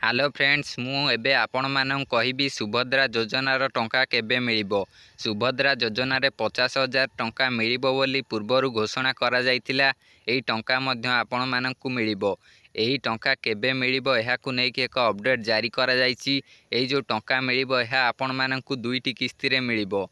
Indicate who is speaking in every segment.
Speaker 1: Hello friends मु एबे आपण मानक कहबी सुभद्रा योजनार टंका केबे मिलिबो। सुभद्रा योजना रे 50,000 टंका मिलिबो बोली पूर्वरु घोषणा करा जायतिला। एई टंका मध्य आपण मानकु मिलिबो। एई टंका केबे मिलिबो एहाकु नै कि एक अपडेट जारी करा जायछि। एई जो टंका मिलिबो एहा आपण मानकु दुईटी किस्ती रे मिलिबो।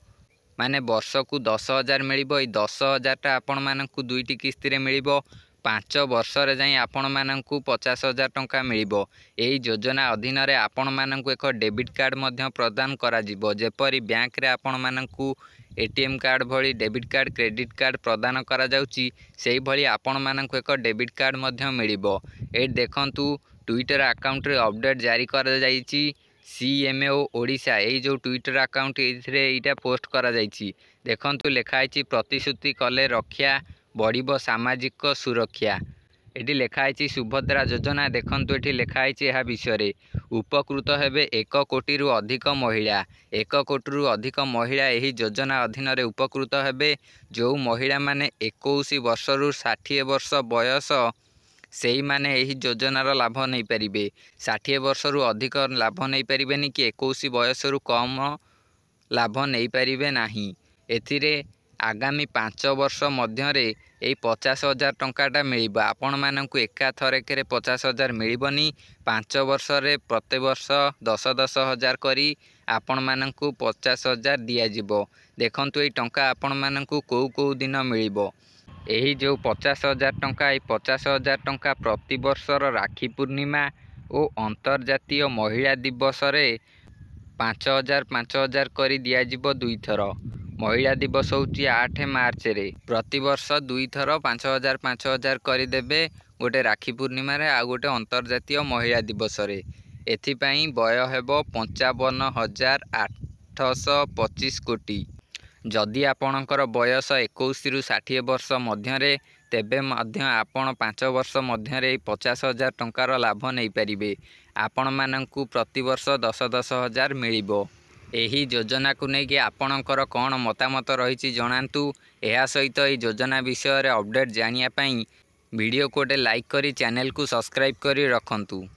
Speaker 1: माने वर्षकु 10,000 मिलिबो। एई 10,000 टा आपण मानकु दुईटी किस्ती रे मिलिबो। 5 वर्ष रे जाई आपण मानकु 50,000 टंका मिलिबो। एई योजना अधीन रे आपण मानकु एक डेबिट कार्ड मध्य प्रदान करा जिवो। जेपरि बैंक रे आपण मानकु एटीएम कार्ड भली डेबिट कार्ड क्रेडिट कार्ड प्रदान करा जाउची सेही भली आपण मानकु एक डेबिट कार्ड मध्य मिलिबो। ए देखंतु ट्विटर अकाउंट रे अपडेट जारी करा जाईची। सीएमओ ओडिशा एई जो ट्विटर अकाउंट एथिरे एटा पोस्ट करा जाईची। देखंतु लेखा आइची प्रतिश्रुति कले रक्षा बढ़िबो सामाजिक सुरक्षा। एटी लेखा आइची सुभद्रा योजना। देखंतु एटी लेखा आइची एहा विषय उपकृत हेबे 1 कोटी रु अधिक महिला। 1 कोटी रु अधिक महिला एही योजना अधीन रे उपकृत हेबे। जो महिला माने 21 वर्ष रु 60 वर्ष बयस सेही माने एही योजनार लाभ नै परिबे। 60 वर्ष रु अधिक लाभ नै परिबेनी कि 21 बयस रु कम लाभ नै परिबे नाही। एथिरे आगामी 5 वर्ष मध्यरे एई 50,000 टंकाटा मिलिबो। आपण मानकु एका थरेके 50,000 मिलिबनी। 5 वर्ष रे प्रति वर्ष 10,000 हजार करी आपण मानकु 50,000 दिया जिवो। देखंतु एई टंका आपण मानकु को दिन मिलिबो। एही जो 50,000 टंका एई 50,000 टंका प्रति वर्षर राखी पूर्णिमा और अंतर्जातीय महिला दिवस रे 5,000 करी दिया जिवो। 2 थर महिला दिवस होची 8 मार्च रे। प्रति वर्ष 2 थर 5,000 करी देबे। गोटे राखी पूर्णिमा रे आ गोटे अंतर्जातीय महिला दिवस रे। एथि पई व्यय हेबो 55,825 कोटी। जदि आपणकर बयस 21 रु 60 वर्ष मध्यरे तेबे मध्य आपण 5 वर्ष मध्यरे 50,000 टंकार लाभ नै परिबे। आपण मानकु प्रति वर्ष 10,000 हजार मिलिबो। एही योजना को नै कि आपणकर कोन मतामत रहिछि जणांतु। एहा सहित एही योजना विषय रे अपडेट जानिया पई वीडियो को लाइक करी चैनल को सब्सक्राइब करी रखंतु।